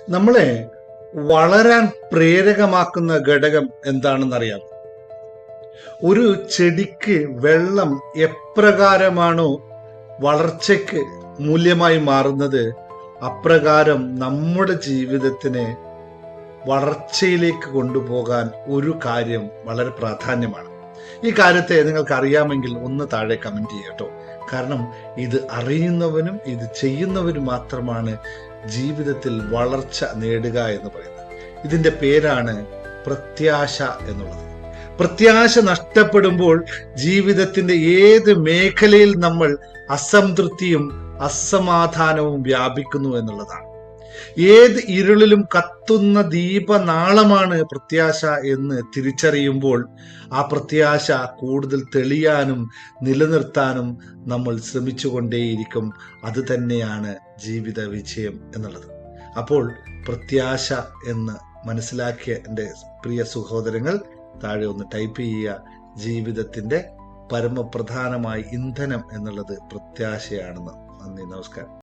നമ്മളെ വളരാൻ പ്രേരകമാക്കുന്ന ഘടകം എന്താണെന്നറിയാം. ഒരു ചെടിക്ക് വെള്ളം എപ്രകാരമാണോ വളർച്ചയ്ക്ക് മൂല്യമായി മാറുന്നത്, അപ്രകാരം നമ്മുടെ ജീവിതത്തിനെ വളർച്ചയിലേക്ക് കൊണ്ടുപോകാൻ ഒരു കാര്യം വളരെ പ്രാധാന്യമാണ്. ഈ കാര്യത്തെ നിങ്ങൾക്ക് അറിയാമെങ്കിൽ ഒന്ന് താഴെ കമന്റ് ചെയ്യട്ടോ. കാരണം ഇത് അറിയുന്നവനും ഇത് ചെയ്യുന്നവനും മാത്രമാണ് ജീവിതത്തിൽ വളർച്ച നേടുക എന്ന് പറയുന്നത്. ഇതിന്റെ പേരാണ് പ്രത്യാശ എന്നുള്ളത്. പ്രത്യാശ നഷ്ടപ്പെടുമ്പോൾ ജീവിതത്തിന്റെ ഏത് മേഖലയിൽ നമ്മൾ അസംതൃപ്തിയും അസമാധാനവും വ്യാപിക്കുന്നു എന്നുള്ളതാണ്. ഏത് ഇരുളിലും കത്തുന്ന ദീപനാളമാണ് പ്രത്യാശ എന്ന് തിരിച്ചറിയുമ്പോൾ ആ പ്രത്യാശ കൂടുതൽ തെളിയാനും നിലനിർത്താനും നമ്മൾ ശ്രമിച്ചുകൊണ്ടേയിരിക്കും. അത് തന്നെയാണ് ജീവിത വിജയം എന്നുള്ളത്. അപ്പോൾ പ്രത്യാശ എന്ന് മനസ്സിലാക്കിയ എൻ്റെ പ്രിയ സഹോദരങ്ങൾ താഴെ ഒന്ന് ടൈപ്പ് ചെയ്യുക. ജീവിതത്തിന്റെ പരമപ്രധാനമായ ഇന്ധനം എന്നുള്ളത് പ്രത്യാശയാണെന്ന്. നന്ദി, നമസ്കാരം.